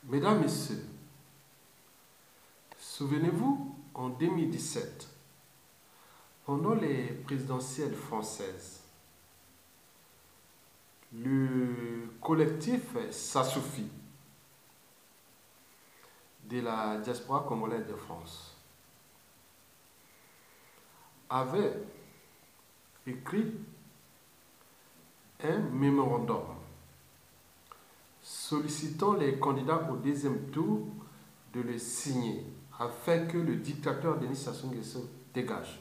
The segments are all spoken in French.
Mesdames, Messieurs, souvenez-vous, en 2017, pendant les présidentielles françaises, le collectif Ça suffit de la diaspora congolaise de France avait écrit un mémorandum sollicitant les candidats au deuxième tour de le signer afin que le dictateur Denis Sassou Nguesso dégage.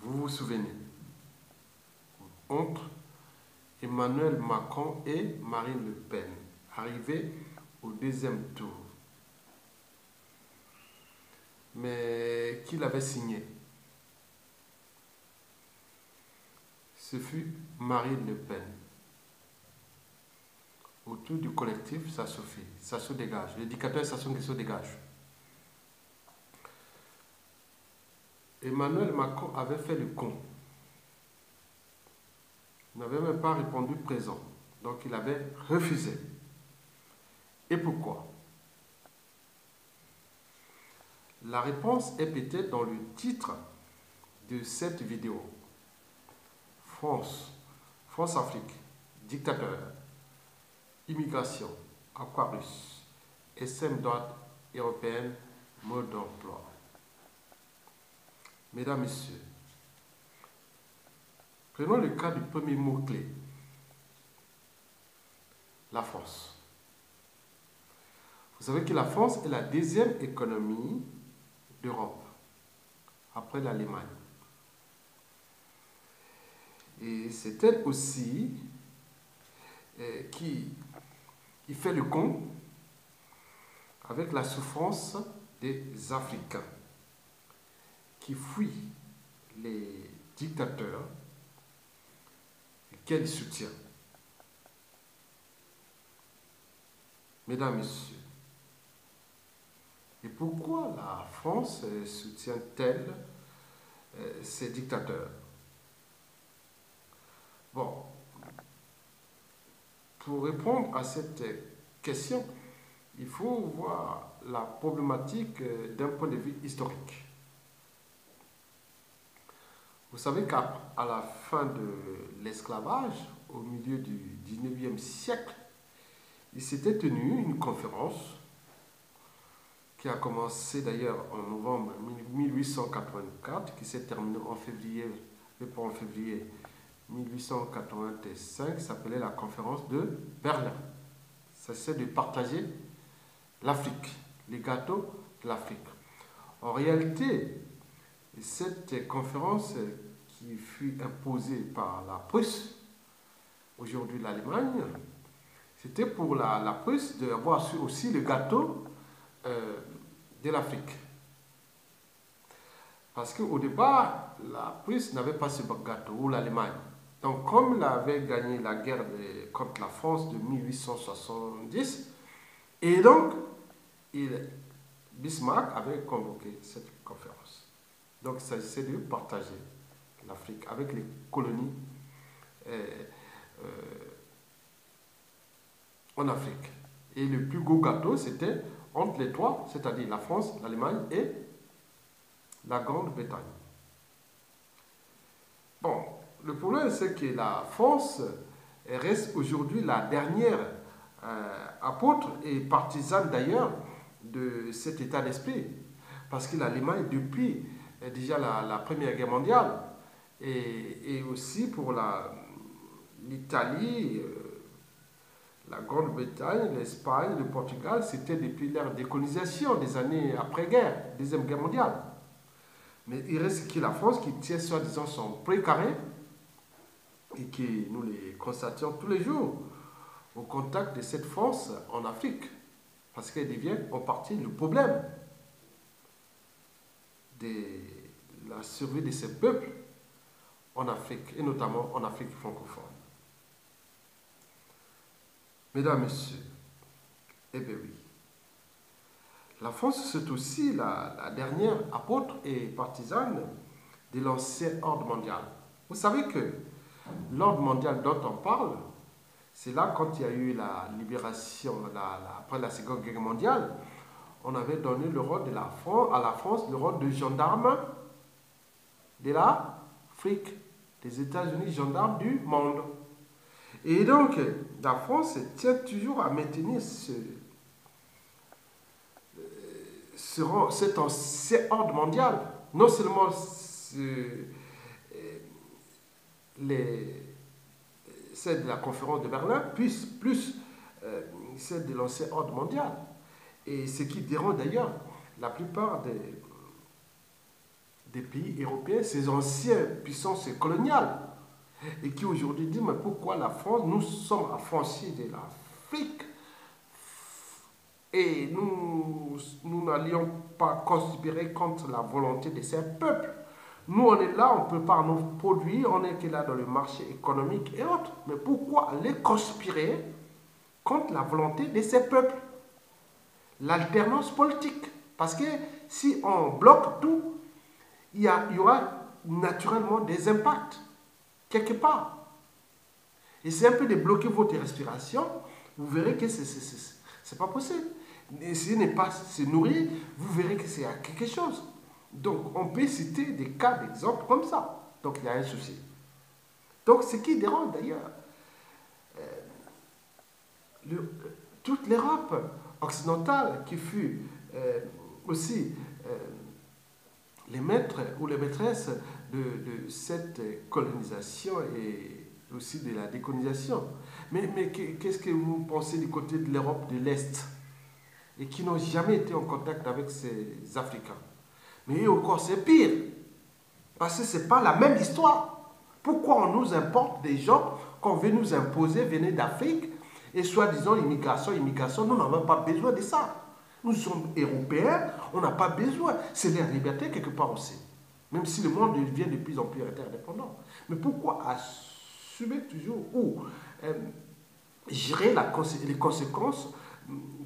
Vous vous souvenez, entre Emmanuel Macron et Marine Le Pen, arrivés au deuxième tour. Mais qui l'avait signé? Ce fut Marine Le Pen. Autour du collectif Ça suffit, Sassou dégage, le dictateur Sassou Nguesso dégage. Emmanuel Macron avait fait le con. Il n'avait même pas répondu présent. Donc il avait refusé. Et pourquoi? La réponse est peut-être dans le titre de cette vidéo. France-Afrique, dictateur, immigration, Aquarius, SM droite européenne, mode d'emploi. Mesdames, Messieurs, prenons le cas du premier mot-clé, la France. Vous savez que la France est la deuxième économie d'Europe, après l'Allemagne. Et c'est elle aussi qui fait le con avec la souffrance des Africains qui fuient les dictateurs qu'elle soutient. Mesdames, Messieurs, et pourquoi la France soutient-elle ces dictateurs? Bon, pour répondre à cette question, il faut voir la problématique d'un point de vue historique. Vous savez qu'à la fin de l'esclavage, au milieu du 19e siècle, il s'était tenu une conférence qui a commencé d'ailleurs en novembre 1884, qui s'est terminée en février 1885, s'appelait la conférence de Berlin. Ça c'est de partager l'Afrique, les gâteaux de l'Afrique. En réalité, cette conférence qui fut imposée par la Prusse, aujourd'hui l'Allemagne, c'était pour la Prusse d'avoir aussi le gâteau de l'Afrique. Parce qu'au départ, la Prusse n'avait pas ce gâteau, ou l'Allemagne. Donc, comme elle avait gagné la guerre contre la France de 1870, et donc, Bismarck avait convoqué cette conférence. Donc, il s'agissait de partager l'Afrique avec les colonies en Afrique. Et le plus gros gâteau, c'était entre les trois, c'est-à-dire la France, l'Allemagne et la Grande-Bretagne. Bon, le problème, c'est que la France reste aujourd'hui la dernière apôtre et partisane d'ailleurs de cet état d'esprit. Parce que l'Allemagne, depuis déjà la Première Guerre mondiale, et aussi pour l'Italie, la Grande-Bretagne, l'Espagne, le Portugal, c'était depuis l'ère de décolonisation des années après-guerre, Deuxième Guerre mondiale. Mais il reste que la France qui tient soi-disant son précaré et que nous les constatons tous les jours au contact de cette France en Afrique. Parce qu'elle devient en partie le problème de la survie de ces peuples en Afrique, et notamment en Afrique francophone. Mesdames, Messieurs, eh bien oui, la France, c'est aussi la dernière apôtre et partisane de l'ancien ordre mondial. Vous savez que l'ordre mondial dont on parle, C'est là, quand il y a eu la libération, après la Seconde Guerre mondiale, on avait donné le rôle à la France, le rôle de gendarme de l'Afrique, des États-Unis, gendarme du monde. Et donc, la France tient toujours à maintenir cet ancien ordre mondial. Non seulement celle de la conférence de Berlin, plus celle de l'ancien ordre mondial. Et ce qui dérange d'ailleurs la plupart des pays européens, ces anciennes puissances coloniales, et qui aujourd'hui disent, mais pourquoi la France, nous sommes affranchis de l'Afrique, et nous n'allions pas conspirer contre la volonté de ces peuples. Nous, on est là, on prépare nos produits, on est là dans le marché économique et autres. Mais pourquoi aller conspirer contre la volonté de ces peuples? L'alternance politique. Parce que si on bloque tout, il y aura naturellement des impacts, quelque part. Et c'est un peu de bloquer votre respiration, vous verrez que c'est pas possible. Essayez de ne pas se nourrir, vous verrez que c'est quelque chose. Donc, on peut citer des cas d'exemple comme ça. Donc, il y a un souci. Donc, ce qui dérange d'ailleurs, toute l'Europe occidentale qui fut aussi les maîtres ou les maîtresses de cette colonisation et aussi de la décolonisation. Mais qu'est-ce que vous pensez du côté de l'Europe de l'Est et qui n'ont jamais été en contact avec ces Africains? Mais encore, c'est pire. Parce que ce n'est pas la même histoire. Pourquoi on nous importe des gens qu'on veut nous imposer, venir d'Afrique, et soi-disant immigration, nous n'avons pas besoin de ça. Nous sommes Européens, on n'a pas besoin. C'est leur liberté quelque part aussi. Même si le monde devient de plus en plus interdépendant. Mais pourquoi assumer toujours ou gérer les conséquences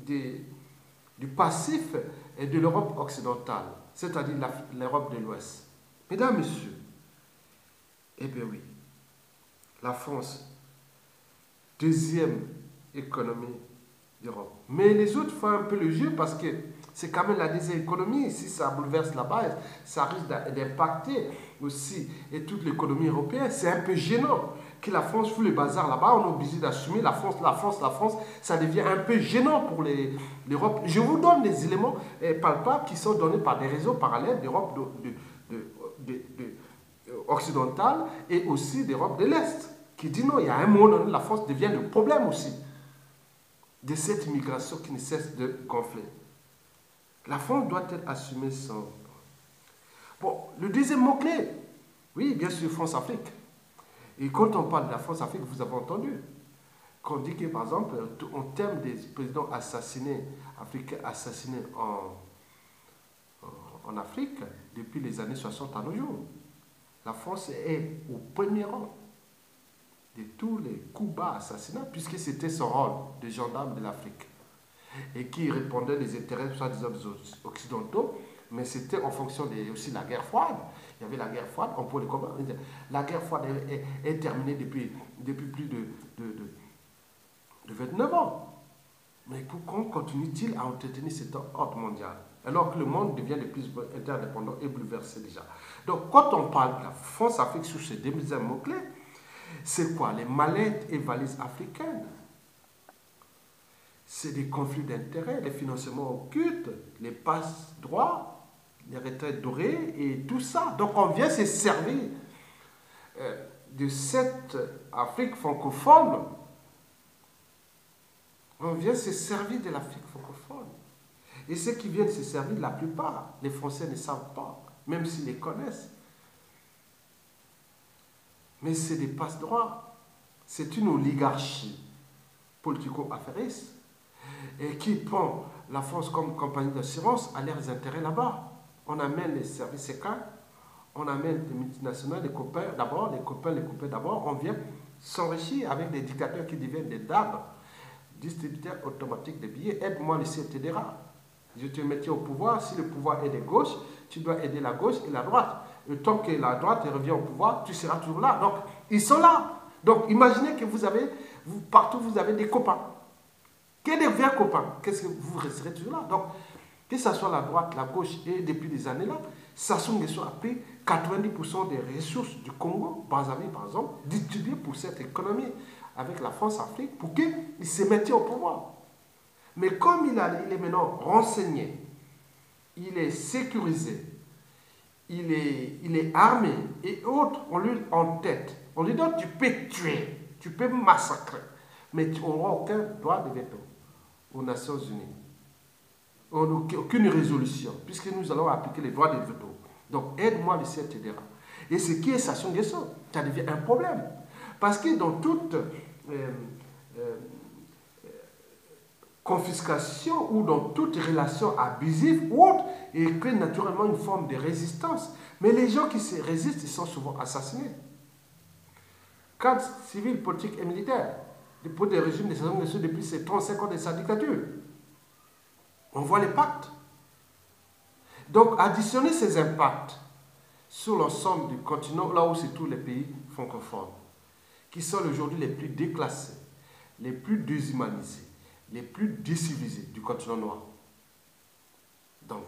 du passif de l'Europe occidentale, c'est-à-dire l'Europe de l'Ouest? Mesdames, Messieurs, eh bien oui, la France, deuxième économie d'Europe. Mais les autres font un peu le jeu parce que c'est quand même la deuxième économie. Si ça bouleverse la base, ça risque d'impacter aussi et toute l'économie européenne. C'est un peu gênant que la France fout le bazar là-bas. On est obligé d'assumer la France. Ça devient un peu gênant pour l'Europe. Je vous donne des éléments palpables qui sont donnés par des réseaux parallèles d'Europe occidentale et aussi d'Europe de l'Est, qui dit non, il y a un moment donné, la France devient le problème aussi de cette immigration qui ne cesse de gonfler. La France doit-elle assumer son... Bon, le deuxième mot-clé, oui, bien sûr, France-Afrique. Et quand on parle de la France-Afrique, vous avez entendu qu'on dit que, par exemple, en termes des présidents assassinés, africains assassinés en Afrique, depuis les années 60 à nos jours, la France est au premier rang de tous les coups bas assassinats, puisque c'était son rôle de gendarme de l'Afrique. Et qui répondait des intérêts soi-disant occidentaux, mais c'était en fonction aussi de la guerre froide. Il y avait la guerre froide, on peut le comprendre. La guerre froide est terminée depuis plus de 29 ans. Mais pourquoi continue-t-il à entretenir cet ordre mondial, alors que le monde devient de plus en plus interdépendant et bouleversé déjà? Donc, quand on parle de la France-Afrique sur ces deux mots-clés, c'est quoi? Les mallettes et valises africaines. C'est des conflits d'intérêts, les financements occultes, les passe-droits, les retraites dorées et tout ça. Donc on vient se servir de cette Afrique francophone. On vient se servir de l'Afrique francophone. Et ceux qui viennent se servir, la plupart, les Français ne savent pas, même s'ils les connaissent. Mais c'est des passe-droits. C'est une oligarchie politico-affairiste et qui prend la France comme compagnie d'assurance à leurs intérêts là-bas. On amène les services secrets, on amène les multinationales, les copains d'abord, les copains d'abord, on vient s'enrichir avec des dictateurs qui deviennent des DAB, distributeurs automatiques de billets. Aide-moi le CTDR. Je te mettais au pouvoir, si le pouvoir est de gauche, tu dois aider la gauche et la droite. Et tant que la droite revient au pouvoir, tu seras toujours là. Donc, ils sont là. Donc, imaginez que vous Partout, vous avez des copains. Que des vrais copains. Qu'est-ce que vous resterez toujours là? Donc, que ce soit la droite, la gauche, et depuis des années là, Sassou Nguesso a pris 90% des ressources du Congo, Brazzaville par exemple, distribuées pour cette économie avec la France-Afrique pour qu'il se mette au pouvoir. Mais comme il est maintenant renseigné, il est sécurisé, il est armé et autres, on lui en tête. On lui donne, tu peux tuer, tu peux massacrer, mais tu n'auras aucun droit de veto aux Nations Unies. Aucune résolution, puisque nous allons appliquer les droits de veto. Donc aide-moi le CNTDR. Et ce qui est Sassou Nguesso, ça devient un problème. Parce que dans toute confiscation ou dans toute relation abusive ou autre, il crée naturellement une forme de résistance. Mais les gens qui se résistent, ils sont souvent assassinés. Cadre civil, politique et militaire, pour des régimes de Sassou Nguesso depuis ces 35 ans de sa dictature. On voit les pactes. Donc, additionner ces impacts sur l'ensemble du continent, là où c'est tous les pays francophones, qui sont aujourd'hui les plus déclassés, les plus déshumanisés, les plus décivilisés du continent noir. Donc,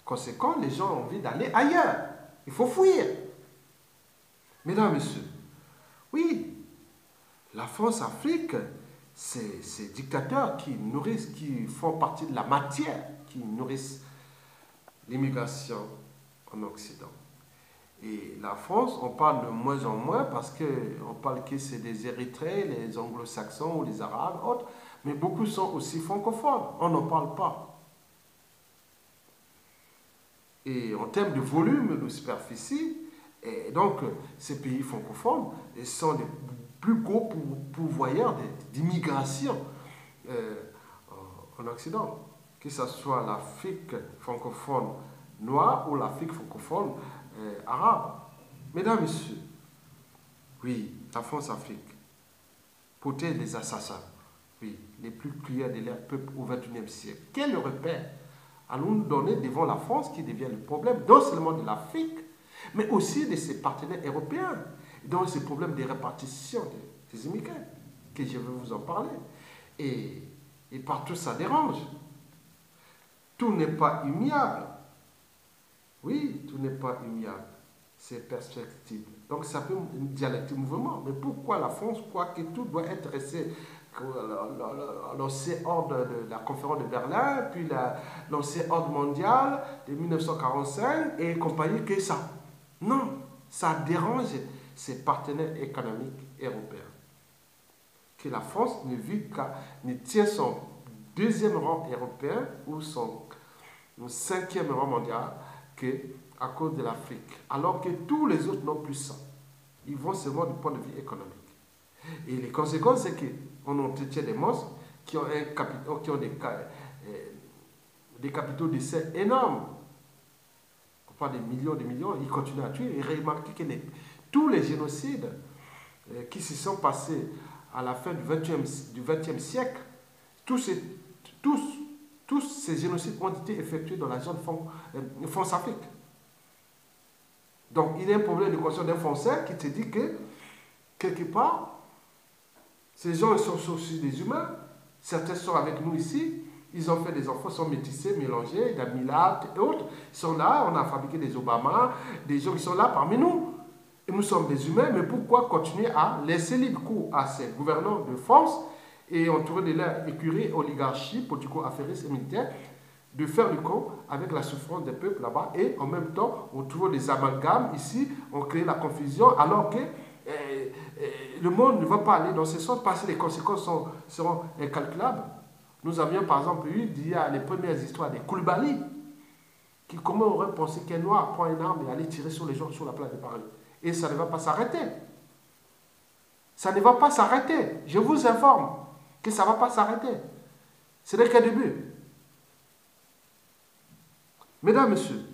conséquent, les gens ont envie d'aller ailleurs. Il faut fuir. Mesdames, Messieurs, oui, la France-Afrique, ces dictateurs qui nourrissent, qui font partie de la matière, qui nourrissent l'immigration en Occident. Et la France, on parle de moins en moins parce qu'on parle que c'est des Érythréens, les anglo-saxons ou les arabes, autres, mais beaucoup sont aussi francophones. On n'en parle pas. Et en termes de volume, de superficie, et donc ces pays francophones sont les plus gros pourvoyeurs d'immigration en Occident, que ce soit l'Afrique francophone noire ou l'Afrique francophone arabe. Mesdames, Messieurs, oui, la France-Afrique protège les assassins, oui, les plus cruels de leur peuple au XXIe siècle. Quel repère allons-nous donner devant la France qui devient le problème, non seulement de l'Afrique, mais aussi de ses partenaires européens, dans ces problèmes de répartition des immigrés, que je vais vous en parler. Et partout ça dérange. Tout n'est pas immuable. Oui, tout n'est pas immuable. C'est perspective. Donc ça peut une dialectique mouvement. Mais pourquoi la France croit que tout doit être resté l'ancien ordre de la conférence de Berlin, puis l'ancien ordre mondial de 1945 et compagnie que ça? Non, ça dérange ses partenaires économiques européens. Que la France ne tient son deuxième rang européen ou son cinquième rang mondial qu'à cause de l'Afrique. Alors que tous les autres n'ont plus ça. Ils vont seulement du point de vue économique. Et les conséquences, c'est qu'on entretient des monstres qui ont des capitaux d'essai énormes. On parle des millions, ils continuent à tuer. Et remarquez que tous les génocides qui se sont passés à la fin du XXe siècle, tous ces génocides ont été effectués dans la zone France-Afrique. Donc, il y a un problème de conscience d'un Français qui te dit que, quelque part, ces gens ils sont aussi des humains. Certains sont avec nous ici. Ils ont fait des enfants, sont métissés, mélangés, des Milad et autres. Ils sont là, on a fabriqué des Obama, des gens qui sont là parmi nous. Et nous sommes des humains, mais pourquoi continuer à laisser libre cours à ces gouvernants de France et entourés de leur écurie, oligarchie, politico-affairistes et militaires, de faire du con avec la souffrance des peuples là-bas, et en même temps, on trouve des amalgames ici, on crée la confusion, alors que le monde ne va pas aller dans ce sens parce que les conséquences seront incalculables. Nous avions par exemple eu, il y a les premières histoires des Koulibaly, qui comment aurait pensé qu'un noir prend une arme et aller tirer sur les gens sur la place de Paris. Et ça ne va pas s'arrêter. Ça ne va pas s'arrêter. Je vous informe que ça ne va pas s'arrêter. Ce n'est qu'un début. Mesdames, Messieurs,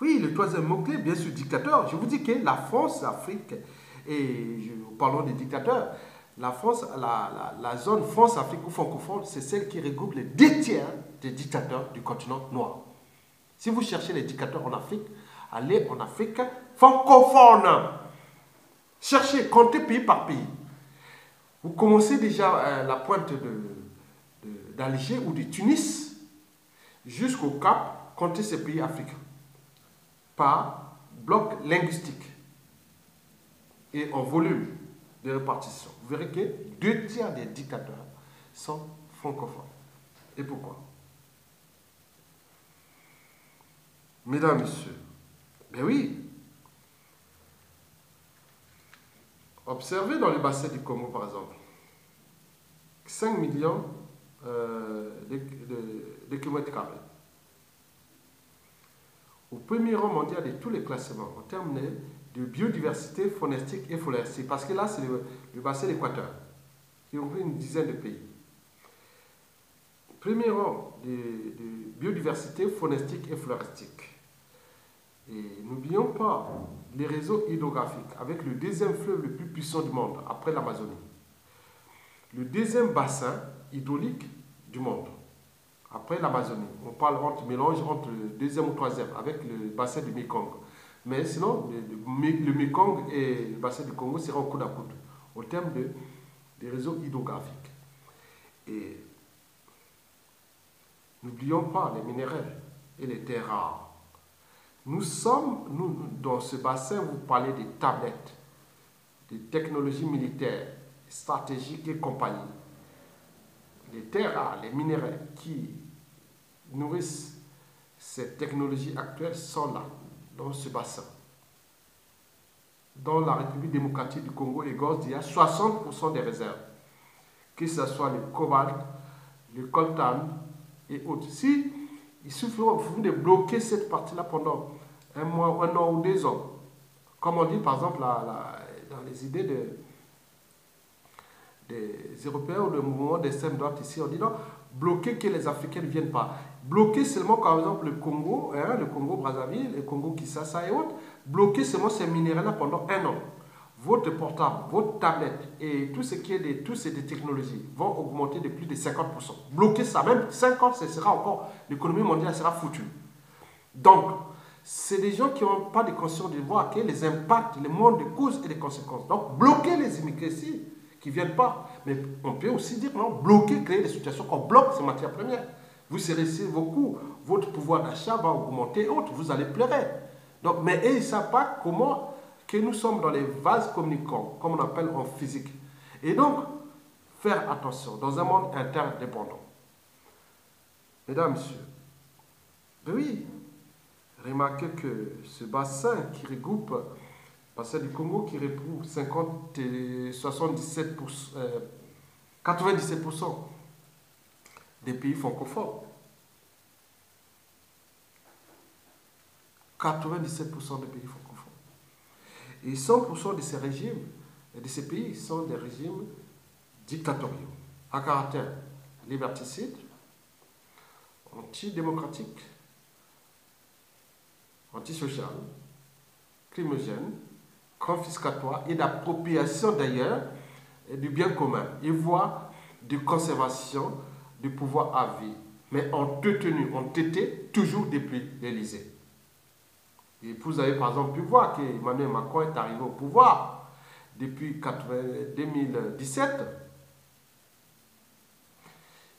oui, le troisième mot-clé, bien sûr, dictateur. Je vous dis que la France, l'Afrique, et parlons des dictateurs, la France, la zone France-Afrique ou francophone, c'est celle qui regroupe les 2 tiers des dictateurs du continent noir. Si vous cherchez les dictateurs en Afrique, allez en Afrique francophone. Cherchez, comptez pays par pays. Vous commencez déjà à la pointe d'Alger ou de Tunis jusqu'au Cap, comptez ces pays africains par bloc linguistique et en volume de répartition. Vous verrez que 2 tiers des dictateurs sont francophones. Et pourquoi? Mesdames, Messieurs, ben oui, observez dans le bassin du Congo, par exemple, 5 millions de kilomètres carrés. Au premier rang mondial de tous les classements en termes de biodiversité faunistique et floristique, parce que là, c'est le bassin d'Équateur, qui compris une dizaine de pays. Premier rang de biodiversité faunistique et floristique. Et n'oublions pas les réseaux hydrographiques, avec le deuxième fleuve le plus puissant du monde, après l'Amazonie. Le deuxième bassin hydraulique du monde, après l'Amazonie. On parle mélange entre le deuxième ou troisième, avec le bassin du Mekong. Mais sinon, le Mekong et le bassin du Congo seront au coude à coude, au terme des réseaux hydrographiques. Et n'oublions pas les minéraux et les terres rares. Nous, dans ce bassin, vous parlez des tablettes, des technologies militaires, stratégiques et compagnie. Les terres rares, les minéraux qui nourrissent ces technologies actuelles sont là, dans ce bassin. Dans la République démocratique du Congo, il y a 60% des réserves, que ce soit le cobalt, le coltan et autres. Si il suffit de bloquer cette partie-là pendant un mois, 1 an ou 2 ans, comme on dit par exemple dans les idées des Européens ou le mouvement d'extrême droite ici, on dit non, bloquer que les Africains ne viennent pas. Bloquer seulement, par exemple, le Congo Brazzaville, le Congo Kinshasa et autres, bloquer seulement ces minéraux-là pendant 1 an. Votre portable, votre tablette et tout ce qui est toutes ces technologies vont augmenter de plus de 50%. Bloquer ça, même 5 ans, ce sera encore, l'économie mondiale sera foutue. Donc, c'est des gens qui n'ont pas de conscience de voir que les impacts, le monde de causes et des conséquences. Donc, bloquer les immigrés ici, qui ne viennent pas. Mais on peut aussi dire, non, bloquer, créer des situations qu'on bloque ces matières premières. Vous serez vos coûts, votre pouvoir d'achat va augmenter et autres, vous allez pleurer. Donc, mais ils ne savent pas comment que nous sommes dans les vases communicants, comme on appelle en physique. Et donc, faire attention dans un monde interdépendant. Mesdames, Messieurs, ben oui, remarquez que ce bassin qui regroupe, le bassin du Congo qui regroupe 97% des pays francophones. 97% des pays francophones. Et 100% de ces régimes, de ces pays, sont des régimes dictatoriaux, à caractère liberticide, antidémocratique, antisocial, crimogène, confiscatoire et d'appropriation d'ailleurs du bien commun. Ils voient de conservation du pouvoir à vie, mais entêté toujours depuis l'Élysée. Et vous avez par exemple pu voir qu'Emmanuel Macron est arrivé au pouvoir depuis 2017.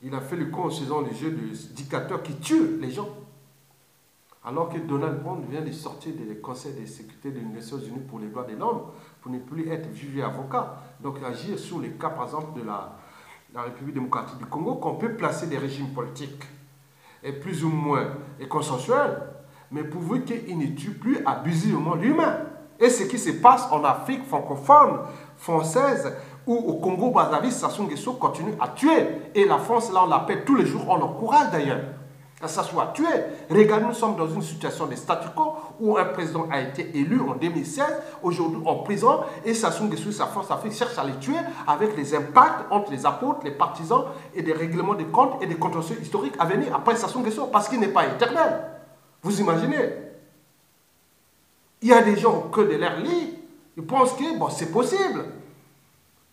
Il a fait le con en faisant le jeu de dictateur qui tue les gens. Alors que Donald Trump vient de sortir du Conseil de sécurité des Nations Unies pour les droits de l'homme, pour ne plus être jugé avocat. Donc agir sur les cas par exemple de la République démocratique du Congo, qu'on peut placer des régimes politiques et plus ou moins consensuels, mais pourvu qu'il ne tue plus abusivement l'humain. Et ce qui se passe en Afrique francophone, française, ou au Congo, Brazzaville, Sassou Nguesso continue à tuer. Et la France, là, on l'appelle tous les jours, on l'encourage d'ailleurs à s'asseoir à tuer. Regardez, nous sommes dans une situation de statu quo où un président a été élu en 2016, aujourd'hui en prison, et Sassou Nguesso et sa force Afrique cherchent à les tuer avec les impacts entre les apôtres, les partisans et des règlements de comptes et des contentieux historiques à venir après Sassou Nguesso, parce qu'il n'est pas éternel. Vous imaginez? Il y a des gens que de leur lit, ils pensent que bon, c'est possible,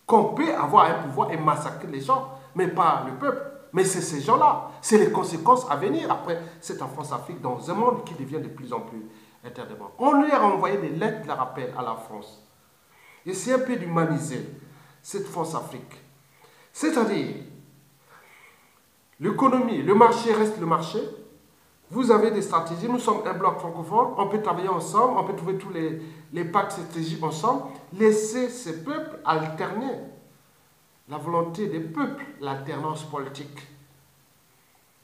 qu'on peut avoir un pouvoir et massacrer les gens, mais pas le peuple. Mais c'est ces gens-là, c'est les conséquences à venir après cette France-Afrique dans un monde qui devient de plus en plus interdépendant. On lui a envoyé des lettres de rappel à la France. Et c'est un peu d'humaniser cette France-Afrique C'est-à-dire, l'économie, le marché reste le marché. Vous avez des stratégies, nous sommes un bloc francophone, on peut travailler ensemble, on peut trouver tous les pactes stratégiques ensemble. Laissez ces peuples alterner. La volonté des peuples, l'alternance politique.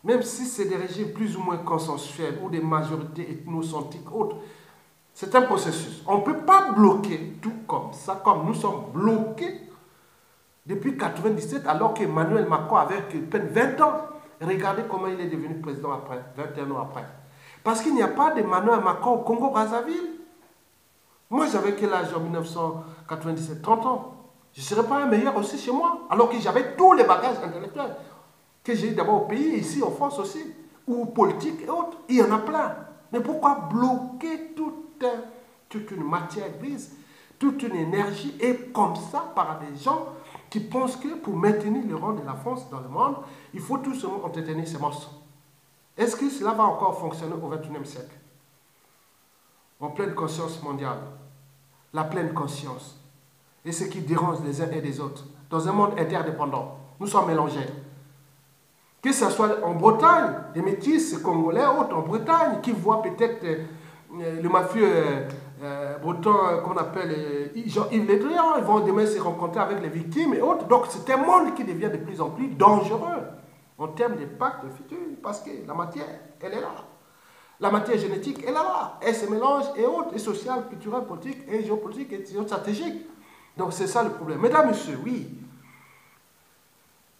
Même si c'est des régimes plus ou moins consensuels ou des majorités ethnocentriques autres, c'est un processus. On ne peut pas bloquer tout comme ça, comme nous sommes bloqués depuis 1997, alors qu'Emmanuel Macron avait à peine 20 ans. Regardez comment il est devenu président après, 21 ans après. Parce qu'il n'y a pas d'Emmanuel Macron au Congo-Brazzaville. Moi, j'avais quel âge en 1997? 30 ans. Je ne serais pas un meilleur aussi chez moi, alors que j'avais tous les bagages intellectuels que j'ai eu d'abord au pays, ici en France aussi, ou politique et autres. Il y en a plein. Mais pourquoi bloquer toute une matière grise, toute une énergie, et comme ça, par des gens qui pensent que pour maintenir le rang de la France dans le monde, il faut tout simplement entretenir ces monstres. Est-ce que cela va encore fonctionner au XXIe siècle? En pleine conscience mondiale, la pleine conscience, et ce qui dérange les uns et les autres, dans un monde interdépendant, nous sommes mélangés. Que ce soit en Bretagne, les métis congolais, autres en Bretagne, qui voient peut-être le mafieux breton qu'on appelle Jean-Yves Le Drian, ils vont demain se rencontrer avec les victimes et autres. Donc c'est un monde qui devient de plus en plus dangereux en termes de pacte futur, parce que la matière, elle est là. La matière génétique, elle est là. Elle se mélange et autres, et sociale, culturelle, politique, et géopolitique, et stratégique. Donc c'est ça le problème. Mesdames, messieurs, oui,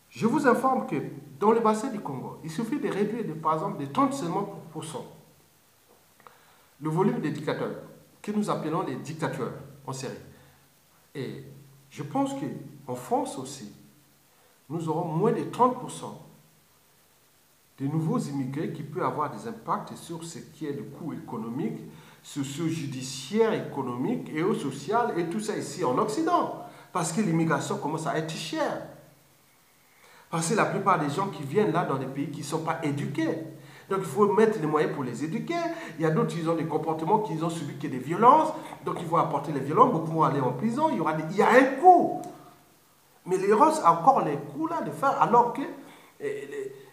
je vous informe que dans le bassin du Congo, il suffit de réduire, par exemple, de 30% seulement le volume des dictateurs, que nous appelons les dictateurs en série. Et je pense qu'en France aussi, nous aurons moins de 30% de nouveaux immigrés qui peuvent avoir des impacts sur ce qui est le coût économique, socio-judiciaire, économique et social, et tout ça ici en Occident. Parce que l'immigration commence à être chère. Parce que la plupart des gens qui viennent là dans des pays qui ne sont pas éduqués. Donc il faut mettre les moyens pour les éduquer. Il y a d'autres qui ont des comportements qui ont subi que des violences. Donc il faut apporter les violences. Beaucoup vont aller en prison. Il y a un coût. Mais les Russes ont encore les coûts là de faire. Alors que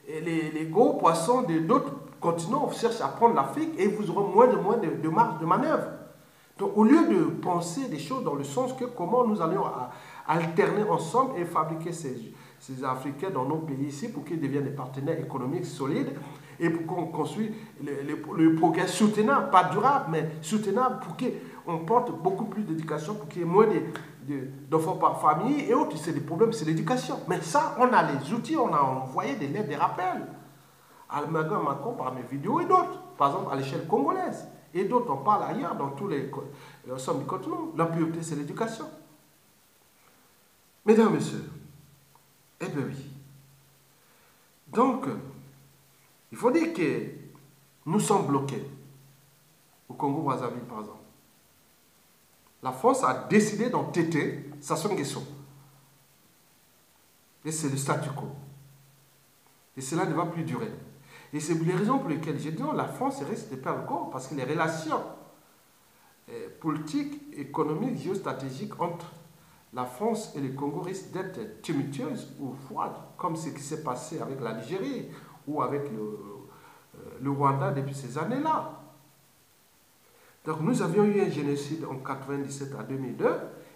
les gros poissons d'autres continents cherchent à prendre l'Afrique et vous aurez moins de marge de manœuvre. Donc au lieu de penser des choses dans le sens que comment nous allons alterner ensemble et fabriquer ces Africains dans nos pays ici pour qu'ils deviennent des partenaires économiques solides et pour qu'on construise le progrès soutenable, pas durable, mais soutenable pour qu'on porte beaucoup plus d'éducation, pour qu'il y ait moins d'enfants par famille et autres. C'est des problèmes, c'est l'éducation. Mais ça, on a les outils, on a envoyé des lettres, des rappels à Emmanuel Macron par mes vidéos et d'autres, par exemple à l'échelle congolaise. Et d'autres, on parle ailleurs, dans tous les ensemble du continent. La priorité, c'est l'éducation. Mesdames, Messieurs, eh bien oui. Donc, il faut dire que nous sommes bloqués. Au Congo-Brazzaville, par exemple. La France a décidé d'entêter Sassou Nguesso. Et c'est le statu quo. Et cela ne va plus durer. Et c'est les raisons pour lesquelles j'ai dit non, la France risque de perdre le corps, parce que les relations politiques, économiques, géostratégiques entre la France et le Congo risquent d'être tumultueuses ou froides, comme ce qui s'est passé avec la Nigerie ou avec le Rwanda depuis ces années-là. Donc nous avions eu un génocide en 1997 à 2002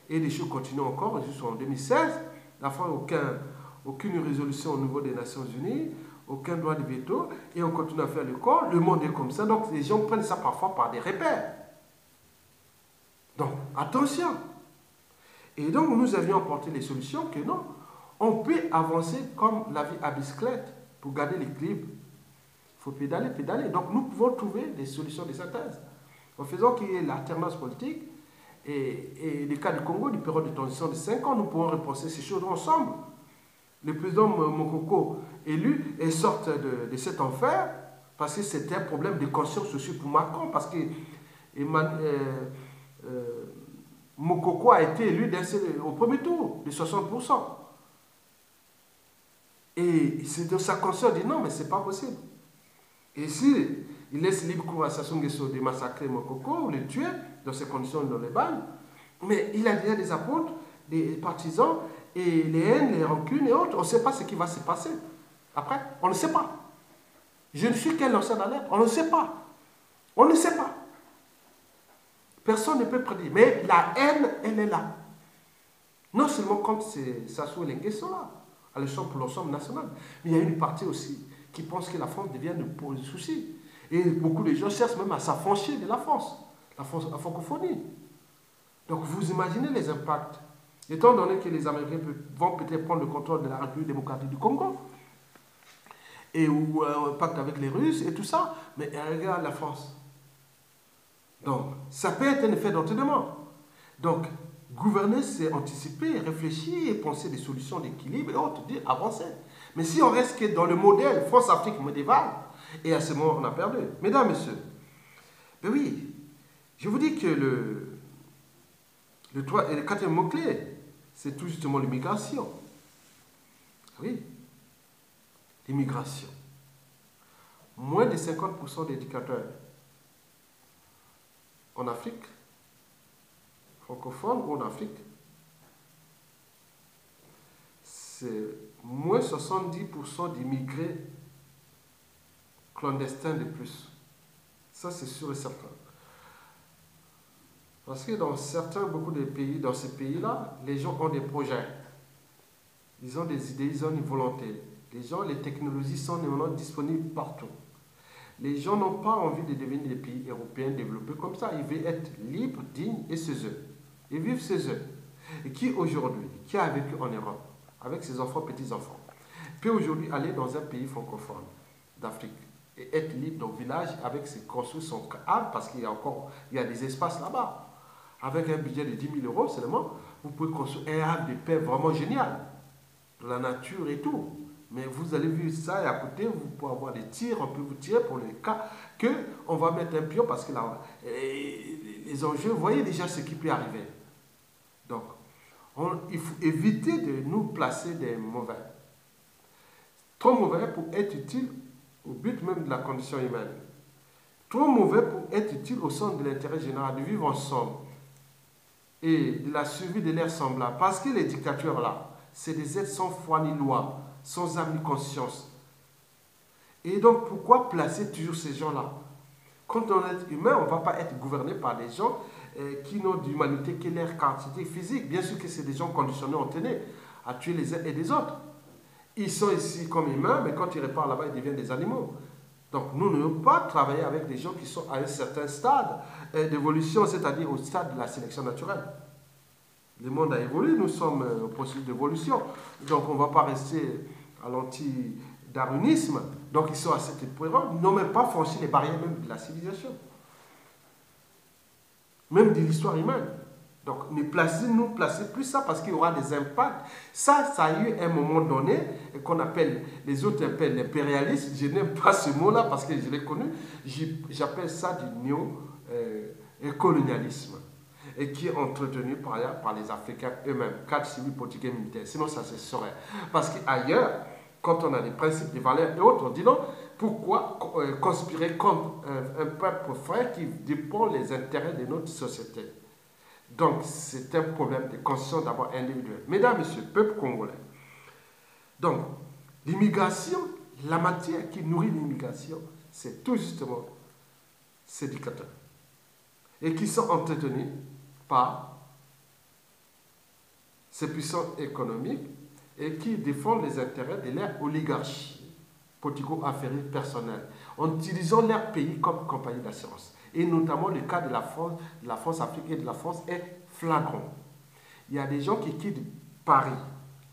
et les choses continuent encore jusqu'en 2016. La France n'a aucune résolution au niveau des Nations Unies, aucun droit de veto et on continue à faire le corps. Le monde est comme ça, donc les gens prennent ça parfois par des repères. Donc attention. Et donc nous avions apporté les solutions que non, on peut avancer comme la vie à bicyclette pour garder l'équilibre. Il faut pédaler, pédaler. Donc nous pouvons trouver des solutions de synthèse. En faisant qu'il y ait l'alternance politique et le cas du Congo, une période de transition de 5 ans, nous pourrons repenser ces choses ensemble. Le président Mokoko élu est sorti de cet enfer parce que c'était un problème de conscience aussi pour Macron, parce que Mokoko a été élu au premier tour de 60%. Et c'est de sa conscience dit non, mais c'est pas possible. Et si il laisse libre cours à Sassou Nguesso de massacrer Mokoko ou le tuer dans ces conditions dans les balles, mais il a déjà des apôtres, des partisans, et les haines, les rancunes et autres, on ne sait pas ce qui va se passer. Après, on ne sait pas. Je ne suis qu'un lanceur d'alerte, on ne sait pas. On ne sait pas. Personne ne peut prédire. Mais la haine, elle est là. Non seulement quand Sassou Nguesso sont là, à l'échelon pour l'ensemble national, mais il y a une partie aussi qui pense que la France devient pour des soucis. Et beaucoup de gens cherchent même à s'affranchir de la France, la francophonie. Donc vous imaginez les impacts. Étant donné que les Américains vont peut-être prendre le contrôle de la République démocratique du Congo, et ou un pacte avec les Russes et tout ça, mais regarde la France. Donc, ça peut être un effet d'entraînement. Donc, gouverner, c'est anticiper, réfléchir, penser des solutions d'équilibre et autres, dire avancer. Mais si on reste que dans le modèle France-Afrique médiévale, et à ce moment, on a perdu. Mesdames, messieurs, ben oui, je vous dis que le quatrième mot-clé, c'est tout justement l'immigration. Oui, l'immigration. Moins de 50% d'éducateurs en Afrique, francophone ou en Afrique, c'est moins 70% d'immigrés clandestins de plus. Ça, c'est sûr et certain. Parce que dans beaucoup de pays, dans ces pays-là, les gens ont des projets. Ils ont des idées, ils ont une volonté. Les technologies sont maintenant disponibles partout. Les gens n'ont pas envie de devenir des pays européens développés comme ça. Ils veulent être libres, dignes et chez eux. Et vivre chez eux. Et qui aujourd'hui, qui a vécu en Europe, avec ses enfants, petits-enfants, peut aujourd'hui aller dans un pays francophone d'Afrique et être libre dans le village avec construire son âme parce qu'il y a des espaces là-bas. Avec un budget de 10 000 € seulement, vous pouvez construire un havre de paix vraiment génial. De la nature et tout. Mais vous allez vivre ça et à côté, vous pouvez avoir des tirs, on peut vous tirer pour le cas qu'on va mettre un pion parce que là, les enjeux, vous voyez déjà ce qui peut arriver. Donc, il faut éviter de nous placer des mauvais. Trop mauvais pour être utile au but même de la condition humaine. Trop mauvais pour être utile au centre de l'intérêt général, de vivre ensemble et de la survie de l'air semblable. Parce que les dictatures là, c'est des êtres sans foi ni loi, sans âme ni conscience. Et donc, pourquoi placer toujours ces gens-là? Quand on est humain, on ne va pas être gouverné par des gens qui n'ont d'humanité que leur quantité physique. Bien sûr que c'est des gens conditionnés, entraînés à tuer les uns et les autres. Ils sont ici comme humains, mais quand ils repartent là-bas, ils deviennent des animaux. Donc, nous ne pouvons pas travailler avec des gens qui sont à un certain stade d'évolution, c'est-à-dire au stade de la sélection naturelle. Le monde a évolué, nous sommes au processus d'évolution. Donc, on ne va pas rester à l'anti-darwinisme. Donc, ils sont à cette épreuve. Ils n'ont même pas franchi les barrières même de la civilisation. Même de l'histoire humaine. Donc, ne placez plus ça parce qu'il y aura des impacts. Ça a eu un moment donné qu'on appelle, les autres appellent l'impérialisme. Je n'aime pas ce mot-là parce que je l'ai connu. J'appelle ça du néo-colonialisme. Et qui est entretenu par les Africains eux-mêmes, cadres civils, politiques et militaires. Sinon, ça se saurait. Parce qu'ailleurs, quand on a des principes, des valeurs et autres, on dit non, pourquoi conspirer contre un peuple frère qui dépend des intérêts de notre société? Donc, c'est un problème de conscience d'abord individuelle. Mesdames, messieurs, peuple congolais. Donc, l'immigration, la matière qui nourrit l'immigration, c'est tout justement ces dictateurs. Et qui sont entretenus par ces puissances économiques et qui défendent les intérêts de leur oligarchie politico-affaires personnelle en utilisant leur pays comme compagnie d'assurance. Et notamment le cas de la France Afrique et de la France est flagrant. Il y a des gens qui quittent Paris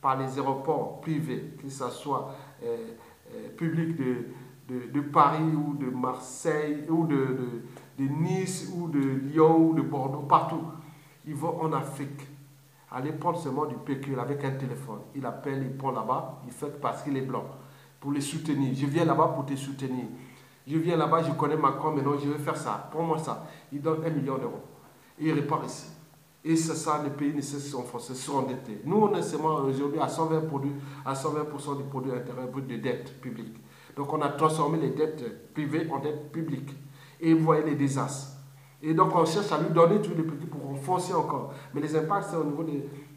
par les aéroports privés, que ce soit public de Paris ou de Marseille ou de Nice ou de Lyon ou de Bordeaux, partout. Ils vont en Afrique, aller prendre seulement du pécule avec un téléphone. Il appelle, il prend là-bas, il fait parce qu'il est blanc, pour les soutenir. Je viens là-bas pour te soutenir. Je viens là-bas, je connais Macron, maintenant je vais faire ça, prends-moi ça. Il donne 1 million d'euros. Et il repart ici. Et c'est ça, les pays ne cessent de se surendetter. Nous, on est seulement aujourd'hui à 120% du produit intérieur brut de dette publique. Donc on a transformé les dettes privées en dettes publiques. Et vous voyez les désastres. Et donc on cherche à lui donner tous les petits pour renforcer encore. Mais les impacts, c'est au niveau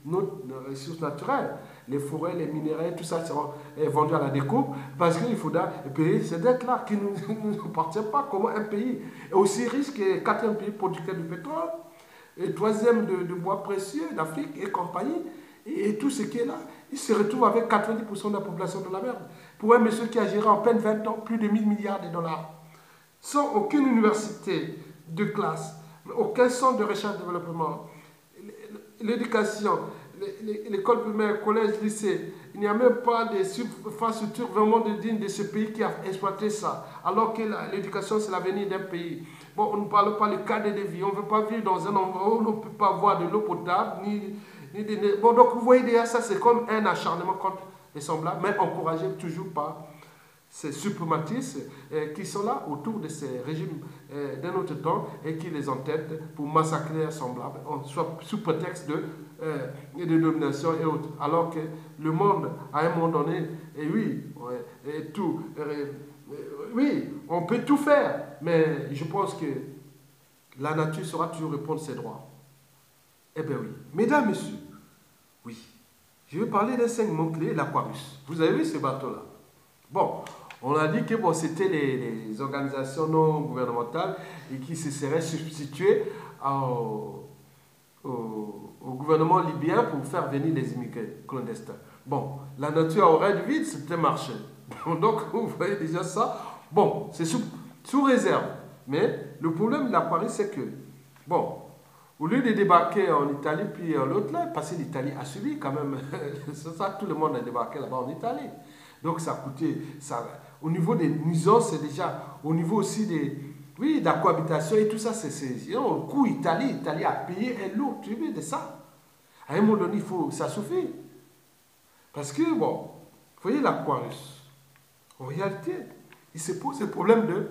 nos ressources naturelles. Les forêts, les minéraux, tout ça sera vendu à la découpe parce qu'il faudra payer ces dettes-là qui ne nous appartiennent pas. Comment un pays est aussi riche que quatrième pays producteur du pétrole et troisième de bois précieux d'Afrique et compagnie et tout ce qui est là, il se retrouve avec 90% de la population de la merde. Pour un monsieur qui a géré en peine 20 ans plus de 1000 milliards de dollars, sans aucune université de classe, aucun centre de recherche et développement, l'éducation, l'école primaire, collège, lycée, il n'y a même pas d'infrastructure vraiment digne de ce pays qui a exploité ça. Alors que l'éducation, c'est l'avenir d'un pays. Bon, on ne parle pas du cadre de vie. On ne veut pas vivre dans un endroit où on ne peut pas avoir de l'eau potable, Bon, donc vous voyez déjà, ça c'est comme un acharnement contre les semblables, mais encouragé toujours par ces suprématistes qui sont là autour de ces régimes d'un autre temps et qui les entêtent pour massacrer leurs semblables, soit sous prétexte de domination et autres. Alors que le monde, à un moment donné, et oui, oui, on peut tout faire, mais je pense que la nature saura toujours répondre ses droits. Eh bien oui. Mesdames, messieurs, oui, je vais parler d'un segment clé, l'Aquarius. Vous avez vu ce bateau-là? Bon, on a dit que bon, c'était les organisations non gouvernementales et qui se seraient substituées au gouvernement libyen pour faire venir les immigrés clandestins. Bon, la nature aurait du vide, c'était marché. Donc, vous voyez déjà ça. Bon, c'est sous réserve. Mais le problème de l'Aquarius, c'est que, bon, au lieu de débarquer en Italie, puis l'autre là, parce que l'Italie a subi quand même. C'est ça, tout le monde a débarqué là-bas en Italie. Donc ça a coûté, au niveau des nuisances, c'est déjà, au niveau aussi de la cohabitation et tout ça, le coût Italie a payé un lourd tribut de ça. À un moment donné, ça suffit. Parce que, bon, vous voyez l'Aquarius, en réalité, il se pose le problème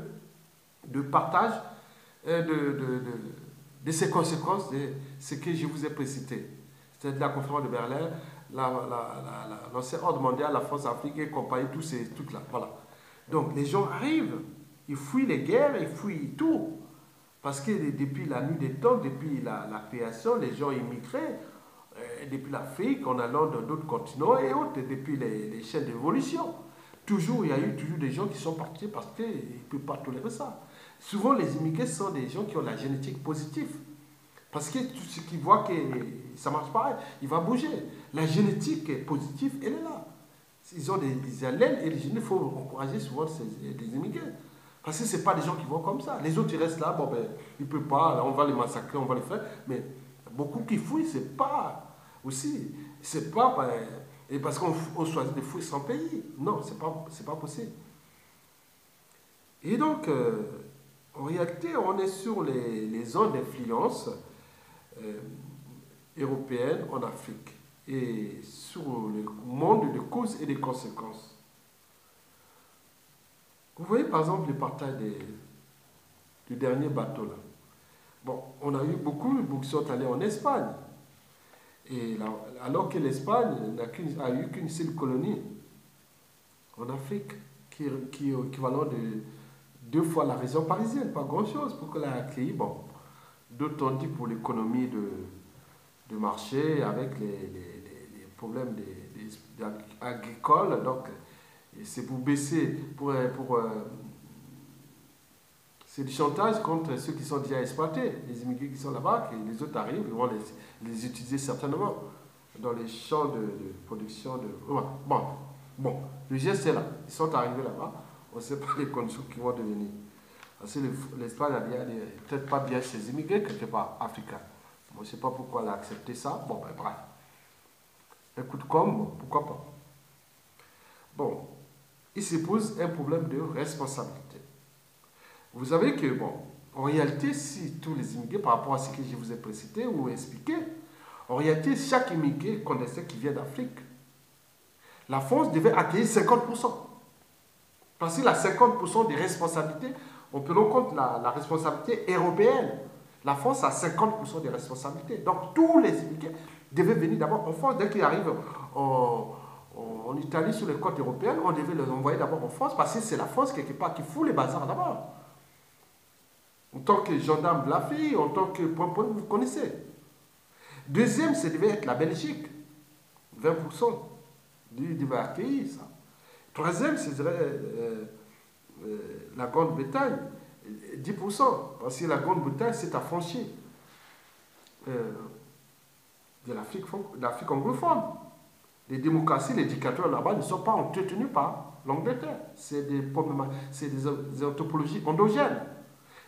de partage de ces conséquences de ce que je vous ai précité. C'est de la conférence de Berlin, l'ancien ordre mondial, la France, l'Afrique et compagnie, tous ces trucs-là. Voilà. Donc les gens arrivent, ils fuient les guerres, ils fuient tout. Parce que depuis la nuit des temps, depuis la création, les gens immigraient depuis l'Afrique, en allant dans d'autres continents et autres, depuis les chaînes d'évolution. Toujours, il y a eu toujours des gens qui sont partis parce qu'ils ne peuvent pas tolérer ça. Souvent, les immigrés sont des gens qui ont la génétique positive. Parce que tout ce qui voit que ça marche pareil, il va bouger. La génétique positive, elle est là. Ils ont des allèles et les jeunes, il faut encourager souvent des immigrés. Parce que ce n'est pas des gens qui vont comme ça. Les autres, ils restent là, bon ben, ils ne peuvent pas, on va les massacrer, on va les faire. Mais beaucoup qui fouillent, c'est pas aussi, c'est pas et parce qu'on choisit de fouiller sans pays. Non, c'est pas possible. Et donc, en réalité, on est sur les zones d'influence européenne en Afrique et sur le monde de causes et des conséquences. Vous voyez par exemple le partage du dernier bateau là. Bon, on a eu beaucoup qui sont allés en Espagne. Et là, alors que l'Espagne a eu qu'une seule colonie en Afrique, qui est équivalent de 2 fois la région parisienne, pas grand-chose pour qu'elle ait accueilli. Bon, d'autres ont dit pour l'économie de marché, avec les problèmes agricoles, donc c'est pour baisser, c'est du chantage contre ceux qui sont déjà exploités, les immigrés qui sont là-bas, et les autres arrivent, ils vont les utiliser certainement dans les champs de production de... Bon, le geste est là, ils sont arrivés là-bas, on ne sait pas les conditions qui vont devenir. Parce que l'Espagne a peut-être pas bien ses immigrés, quelque part, africains. Moi, je ne sais pas pourquoi elle a accepté ça. Bon, ben bref. Écoute, pourquoi pas. Bon, il se pose un problème de responsabilité. Vous savez que, bon, en réalité, si tous les immigrés, par rapport à ce que je vous ai précité ou expliqué, en réalité, chaque immigré connaissait qui vient d'Afrique. La France devait accueillir 50%. Parce qu'il a 50% des responsabilités. On peut en compte la responsabilité européenne. La France a 50% des responsabilités. Donc tous les immigrés devaient venir d'abord en France. Dès qu'ils arrivent en Italie sur les côtes européennes, on devait les envoyer d'abord en France parce que c'est la France quelque part qui fout les bazars d'abord. En tant que gendarme de la fille, en tant que... Vous connaissez. Deuxième, ça devait être la Belgique. 20% devait accueillir ça. Troisième, ce serait la Grande-Bretagne. 10%. Parce que la Grande-Bretagne s'est affranchie de l'Afrique anglophone. Les démocraties, les dictateurs là-bas ne sont pas entretenus par l'Angleterre. C'est des anthropologies endogènes.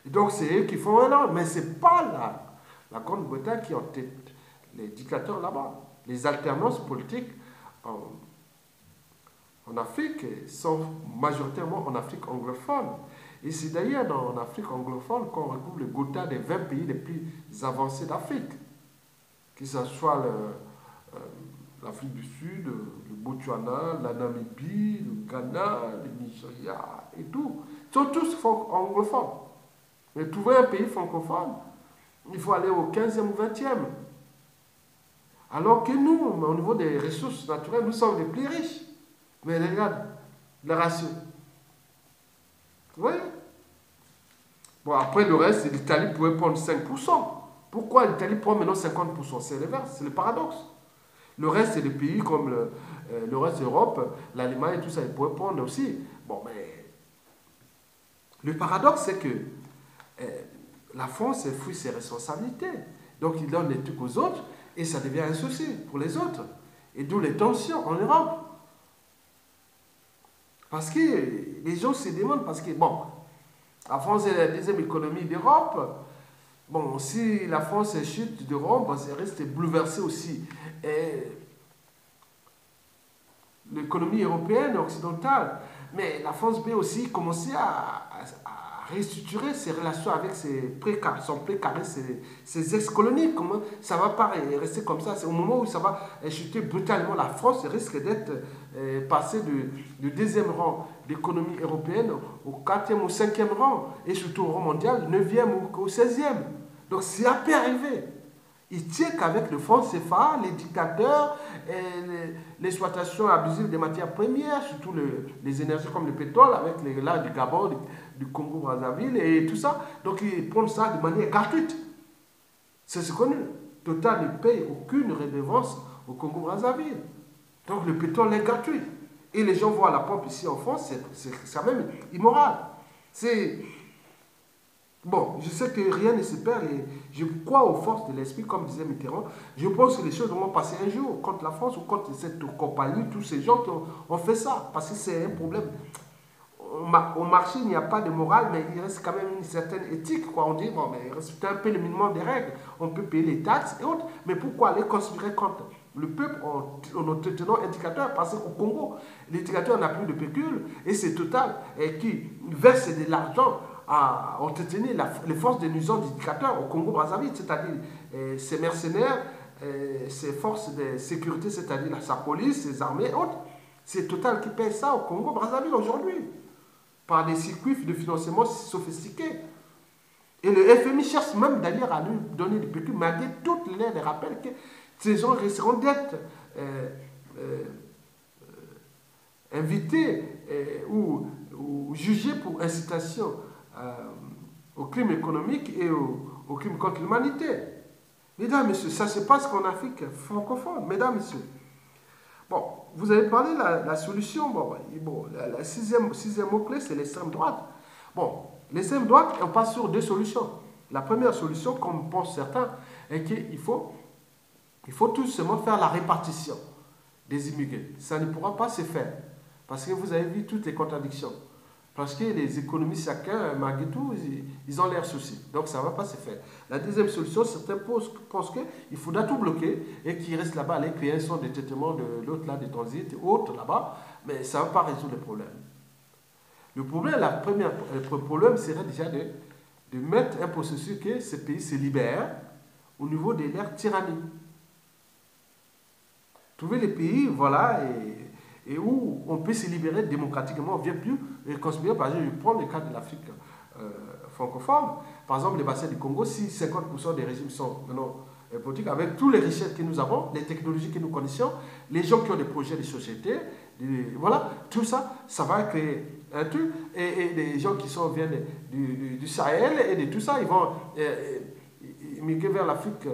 Et donc c'est eux qui font un ordre, mais ce n'est pas la Grande-Bretagne qui entête les dictateurs là-bas. Les alternances politiques en Afrique sont majoritairement en Afrique anglophone. Et c'est d'ailleurs en Afrique anglophone qu'on retrouve le quota des 20 pays les plus avancés d'Afrique. Que ce soit l'Afrique du Sud, le Botswana, la Namibie, le Ghana, le Nigeria et tout. Ils sont tous anglophones. Mais trouver un pays francophone, il faut aller au 15e ou 20e. Alors que nous, au niveau des ressources naturelles, nous sommes les plus riches. Mais regarde, la ratio. Vous voyez? Bon, après le reste, l'Italie pourrait prendre 5%. Pourquoi l'Italie prend maintenant 50%? C'est l'inverse, c'est le paradoxe. Le reste, c'est des pays comme le reste de l'Europe, l'Allemagne, tout ça, ils pourraient prendre aussi. Bon, mais le paradoxe, c'est que la France fuit ses responsabilités. Donc, il donne les trucs aux autres et ça devient un souci pour les autres. Et d'où les tensions en Europe. Parce que les gens se demandent, parce que, bon, la France est la deuxième économie d'Europe. Bon, si la France chute d'Europe, bon, ça reste bouleversé aussi. L'économie européenne, occidentale. Mais la France peut aussi commencer à restructurer ses relations avec son précaré, ses ex-colonies. Comment ça ne va pas rester comme ça? C'est au moment où ça va chuter brutalement. La France risque d'être passée du deuxième rang d'économie européenne au 4e ou 5e rang, et surtout au rang mondial, 9e ou 16e. Donc ça peut arriver. Il tient qu'avec le franc CFA, les dictateurs, l'exploitation abusive des matières premières, surtout les énergies comme le pétrole, avec les lacs du Gabon, du Congo-Brazzaville et tout ça. Donc ils prennent ça de manière gratuite. C'est ce connu. Total ne paye aucune redevance au Congo-Brazzaville. Donc le pétrole est gratuit. Et les gens voient la pompe ici en France, c'est quand même immoral. C'est... Bon, je sais que rien ne se perd et je crois aux forces de l'esprit, comme disait Mitterrand. Je pense que les choses vont passer un jour contre la France ou contre cette compagnie, tous ces gens qui ont fait ça. Parce que c'est un problème. Au marché, il n'y a pas de morale, mais il reste quand même une certaine éthique. Quoi. On dit, bon, mais il reste un peu le minimum des règles. On peut payer les taxes et autres. Mais pourquoi aller considérer contre le peuple en entretenant un dictateur? Parce qu'au Congo, l'éducateur n'a plus de pécule et c'est Total et qui verse de l'argent à entretenir les forces de nuisance du dictateur au Congo-Brazzaville, c'est-à-dire ses mercenaires, ses forces de sécurité, c'est-à-dire sa police, ses armées et autres. C'est Total qui paye ça au Congo-Brazzaville aujourd'hui, par des circuits de financement sophistiqués. Et le FMI cherche même d'ailleurs à lui donner des pécules, malgré toutes les rappels que ces gens risqueront d'être invités ou jugés pour incitation au crime économique et au crime contre l'humanité. Mesdames, Messieurs, ça se passe qu'en Afrique francophone. Mesdames, Messieurs. Bon, vous avez parlé de la solution. Bon, la sixième mot-clé, c'est l'extrême droite. Bon, l'extrême droite, on passe sur deux solutions. La première solution, comme pensent certains, est qu'il faut tout simplement faire la répartition des immigrés. Ça ne pourra pas se faire. Parce que vous avez vu toutes les contradictions. Parce que les économistes, chacun, malgré tout, ils ont leurs soucis. Donc ça ne va pas se faire. La deuxième solution, certains pensent qu'il faudra tout bloquer et qu'il reste là-bas les créer un centre de traitement de l'autre là, de transit, autres là-bas, mais ça ne va pas résoudre le problème. Le problème, le problème serait déjà de mettre un processus que ces pays se libèrent au niveau de leur tyrannie. Trouver les pays, voilà, et où on peut se libérer démocratiquement, on ne vient plus considérer. Par exemple, je prends le cas de l'Afrique francophone. Par exemple, les bassins du Congo, si 50% des régimes sont maintenant politiques, avec toutes les richesses que nous avons, les technologies que nous connaissons, les gens qui ont des projets de société, voilà, tout ça, ça va créer un truc. Et les gens qui viennent du Sahel et de tout ça, ils vont migrer vers l'Afrique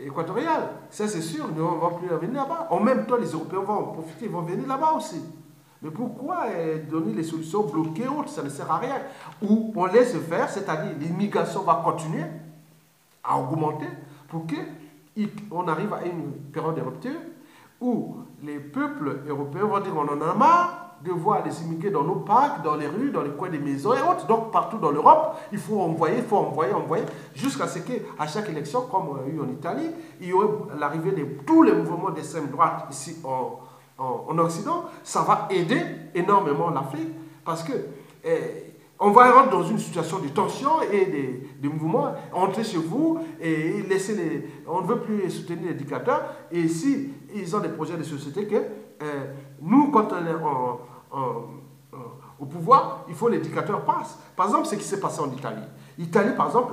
équatoriale. Ça, c'est sûr, nous, on ne va plus venir là-bas. En même temps, les Européens vont en profiter, ils vont venir là-bas aussi. Mais pourquoi donner les solutions bloquées autres? Ça ne sert à rien. Ou on laisse faire, c'est-à-dire l'immigration va continuer à augmenter pour qu'on arrive à une période de rupture où les peuples européens vont dire on en a marre de voir les immigrés dans nos parcs, dans les rues, dans les coins des maisons et autres. Donc partout dans l'Europe, il faut envoyer, jusqu'à ce qu'à chaque élection, comme on a eu en Italie, il y aurait l'arrivée de tous les mouvements d'extrême droite ici en Occident. Ça va aider énormément l'Afrique parce que on va rentrer dans une situation de tension et de mouvements. Entrez chez vous et on ne veut plus soutenir les dictateurs. Et si ils ont des projets de société que nous, quand on est au pouvoir, il faut que les dictateurs passent. Par exemple, ce qui s'est passé en Italie. L'Italie, par exemple,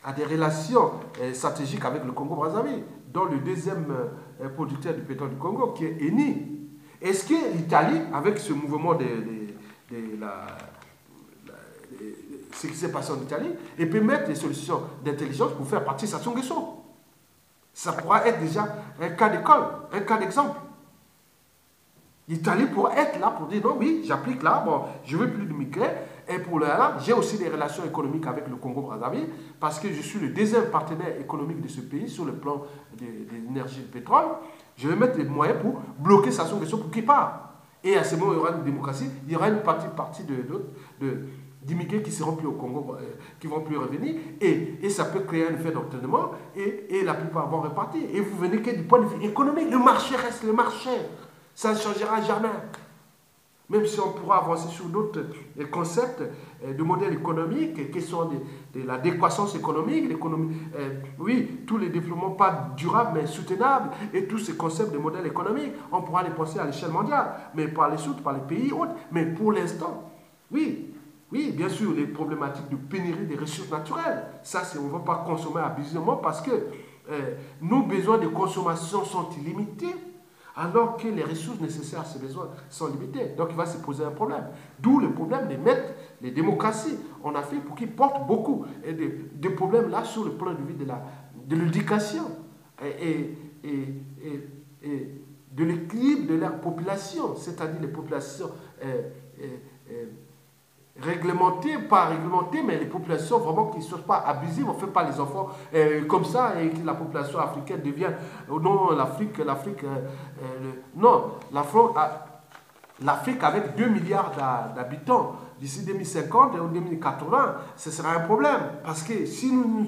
a des relations stratégiques avec le Congo-Brazzaville, dont le deuxième producteur du pétrole du Congo, qui est Eni. Est-ce que l'Italie, avec ce mouvement ce qui s'est passé en Italie, elle peut mettre des solutions d'intelligence pour faire partie de Sassou Nguesso? Ça pourra être déjà un cas d'école, un cas d'exemple. L'Italie pourra être là pour dire non, oui, j'applique là, bon, je ne veux plus d'immigrés. Et pour là, j'ai aussi des relations économiques avec le Congo-Brazzaville parce que je suis le deuxième partenaire économique de ce pays sur le plan de l'énergie et du pétrole. Je vais mettre les moyens pour bloquer Sassou Nguesso pour qu'il parte. Et à ce moment, il y aura une démocratie, il y aura une partie d'immigrés qui seront plus au Congo, qui vont plus revenir, et ça peut créer un effet d'entraînement, et la plupart vont repartir. Et vous venez que du point de vue économique, le marché reste le marché. Ça ne changera jamais. Même si on pourra avancer sur d'autres concepts de modèles économiques, qui sont de la décroissance économique, oui, tous les développements pas durables mais soutenables, et tous ces concepts de modèles économiques, on pourra les penser à l'échelle mondiale, mais par les autres, par les pays autres. Mais pour l'instant, oui, bien sûr, les problématiques de pénurie des ressources naturelles, ça, on ne va pas consommer abusivement parce que nos besoins de consommation sont illimités, alors que les ressources nécessaires à ces besoins sont limitées. Donc il va se poser un problème. D'où le problème de mettre les démocraties en Afrique pour qu'ils portent beaucoup de problèmes là sur le plan de vue de l'éducation et de l'équilibre de leur population, c'est-à-dire les populations réglementées, pas réglementées, mais les populations vraiment qui ne sont pas abusives, on ne fait pas les enfants comme ça et que la population africaine devient, non, non, l'Afrique avec 2 milliards d'habitants d'ici 2050 et 2080, ce sera un problème. Parce que si nous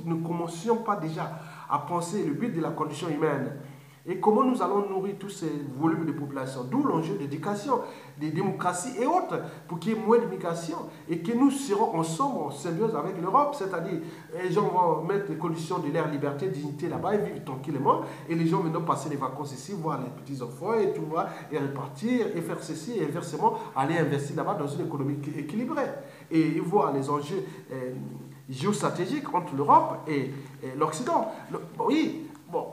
ne commencions pas déjà à penser le but de la condition humaine, et comment nous allons nourrir tous ces volumes de population, d'où l'enjeu d'éducation, des démocraties et autres, pour qu'il y ait moins d'immigration et que nous serons ensemble en symbiose avec l'Europe, c'est-à-dire les gens vont mettre les conditions de leur liberté, dignité là-bas et vivre tranquillement, et les gens viennent passer les vacances ici, voir les petits-enfants et tout, et repartir, et faire ceci, et inversement, aller investir là-bas dans une économie équilibrée, et voir les enjeux géostratégiques entre l'Europe et l'Occident. Oui, bon.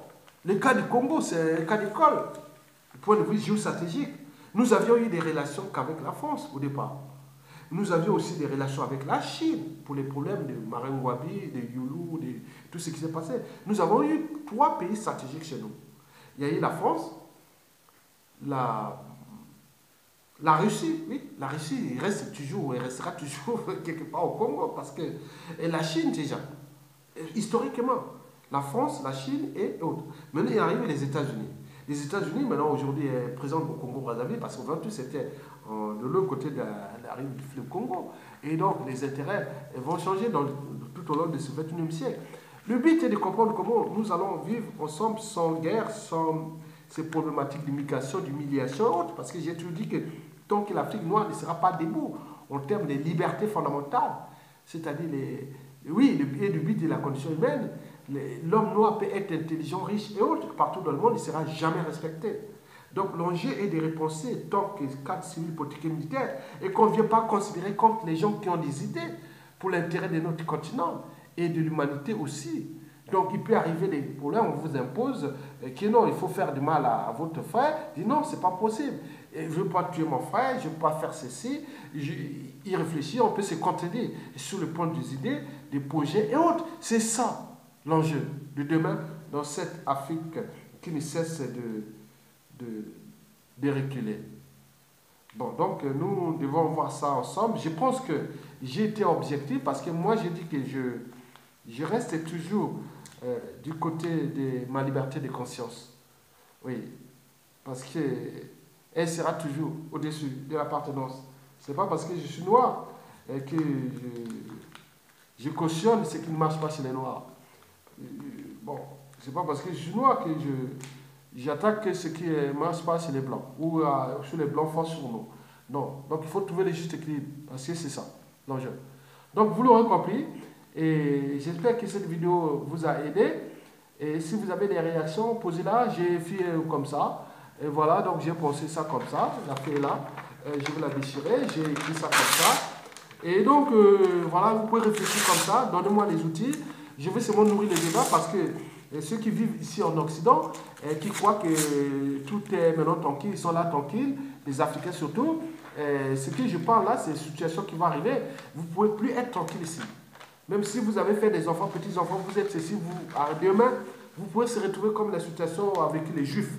Le cas du Congo, c'est un cas d'école, du point de vue géostratégique. Nous avions eu des relations qu'avec la France au départ. Nous avions aussi des relations avec la Chine pour les problèmes de Marengwabi, de Youlou, de tout ce qui s'est passé. Nous avons eu 3 pays stratégiques chez nous. Il y a eu la France, la Russie, oui, la Russie il reste toujours, elle restera toujours quelque part au Congo parce que et la Chine déjà, historiquement. La France, la Chine et autres. Maintenant, il arrive les États-Unis. Les États-Unis, maintenant, aujourd'hui, est présent au Congo-Brazzaville parce qu'en tout c'était de l'autre côté de la rive du fleuve Congo. Et donc, les intérêts vont changer tout au long de ce 21e siècle. Le but est de comprendre comment nous allons vivre ensemble sans guerre, sans ces problématiques d'immigration, d'humiliation et autres. Parce que j'ai toujours dit que tant que l'Afrique noire ne sera pas debout en termes de libertés fondamentales, c'est-à-dire, le but de la condition humaine, l'homme noir peut être intelligent, riche et autres, partout dans le monde, il ne sera jamais respecté. Donc l'enjeu est de repenser tant que cadre civil, politique et militaire, et qu'on ne vient pas considérer contre les gens qui ont des idées pour l'intérêt de notre continent et de l'humanité aussi. Donc il peut arriver des problèmes, on vous impose que non, il faut faire du mal à votre frère. Il dit non, c'est pas possible. Je ne veux pas tuer mon frère, je ne veux pas faire ceci. Il réfléchit, on peut se contredire sur le plan des idées, des projets et autres. C'est ça l'enjeu de demain dans cette Afrique qui ne cesse de reculer. Bon, donc nous devons voir ça ensemble. Je pense que j'ai été objectif parce que moi j'ai dit que je reste toujours du côté de ma liberté de conscience. Oui, parce que elle sera toujours au-dessus de l'appartenance. C'est pas parce que je suis noir que je cautionne ce qui ne marche pas chez les noirs. Bon, c'est pas parce que je suis noir que j'attaque ce qui ne marche pas chez les blancs ou chez les blancs force sur nous. Non, donc il faut trouver le juste équilibre parce que c'est ça l'enjeu. Donc vous l'aurez compris et j'espère que cette vidéo vous a aidé. Et si vous avez des réactions, posez-la. J'ai fait comme ça. Et voilà, donc j'ai pensé ça comme ça. La feuille est là. Je vais la déchirer. J'ai écrit ça comme ça. Et donc, voilà, vous pouvez réfléchir comme ça. Donnez-moi les outils. Je vais seulement nourrir les débats parce que ceux qui vivent ici en Occident, qui croient que tout est maintenant tranquille, ils sont là tranquilles, les Africains surtout. Ce que je parle là, c'est une situation qui va arriver. Vous ne pouvez plus être tranquille ici. Même si vous avez fait des enfants, petits-enfants, vous êtes ici, demain, vous pouvez se retrouver comme la situation avec les Juifs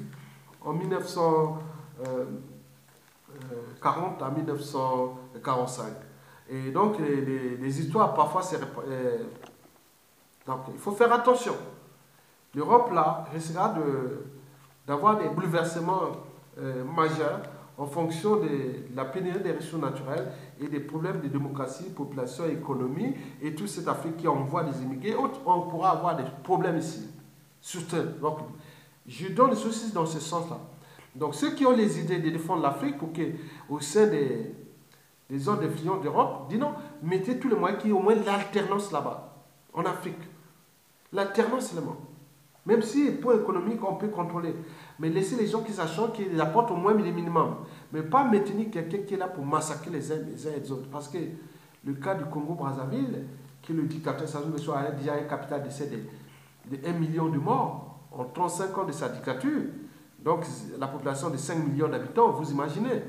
en 1940 à 1945. Et donc, les histoires, parfois, donc, il faut faire attention. L'Europe, là, risquera d'avoir des bouleversements majeurs en fonction de la pénurie des ressources naturelles et des problèmes de démocratie, population, économie et toute cette Afrique qui envoie des immigrés. On pourra avoir des problèmes ici. Donc, je donne les soucis dans ce sens-là. Donc, ceux qui ont les idées de défendre l'Afrique pour qu'au sein des zones d'influence d'Europe, disent non, mettez tous les moyens qu'il y ait au moins l'alternance là-bas, en Afrique. L'alternance seulement. Même si, pour économique, on peut contrôler. Mais laissez les gens qui sachent qu'ils apportent au moins le minimum. Mais pas maintenir quelqu'un qui est là pour massacrer les uns et les autres. Parce que le cas du Congo-Brazzaville, qui est le dictateur Sassou Nguesso a déjà un capital d'essai de 1 million de morts en 35 ans de sa dictature. Donc la population de 5 millions d'habitants, vous imaginez.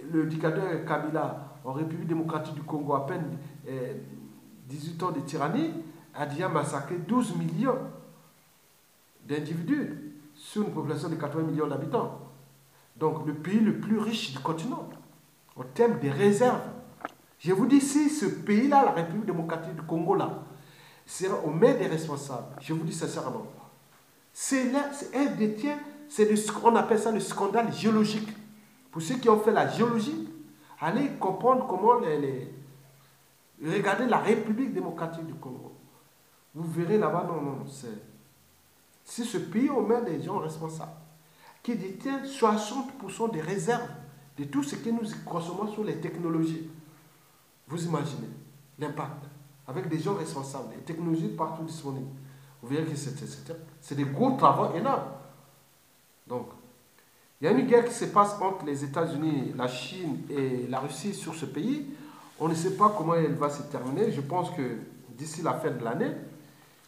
Le dictateur Kabila, en République démocratique du Congo, à peine 18 ans de tyrannie, a déjà massacré 12 millions d'individus sur une population de 80 millions d'habitants. Donc le pays le plus riche du continent, en termes de réserves. Je vous dis, si ce pays-là, la République démocratique du Congo, là, sera au main des responsables, je vous dis sincèrement, elle détient, on appelle ça le scandale géologique. Pour ceux qui ont fait la géologie, allez comprendre comment regardez la République démocratique du Congo. Vous verrez là-bas, non, c'est ce pays au main des gens responsables qui détient 60% des réserves de tout ce que nous consommons sur les technologies. Vous imaginez l'impact avec des gens responsables, les technologies partout disponibles. Vous verrez que c'est des gros travaux énormes. Donc, il y a une guerre qui se passe entre les États-Unis, la Chine et la Russie sur ce pays. On ne sait pas comment elle va se terminer. Je pense que d'ici la fin de l'année,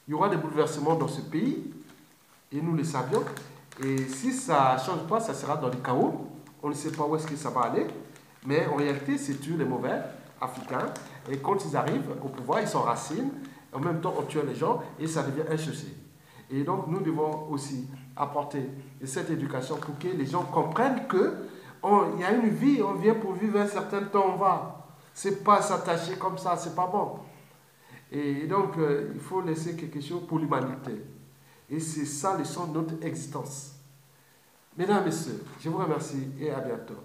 il y aura des bouleversements dans ce pays. Et nous le savions. Et si ça ne change pas, ça sera dans le chaos. On ne sait pas où est-ce que ça va aller. Mais en réalité, c'est toujours les mauvais africains. Et quand ils arrivent au pouvoir, ils s'enracinent. En même temps, on tue les gens et ça devient un souci. Et donc, nous devons aussi apporter cette éducation pour que les gens comprennent qu'il y a une vie, on vient pour vivre un certain temps, on va. C'est pas s'attacher comme ça, c'est pas bon. Et donc, il faut laisser quelque chose pour l'humanité. Et c'est ça le sens de notre existence. Mesdames et messieurs, je vous remercie et à bientôt.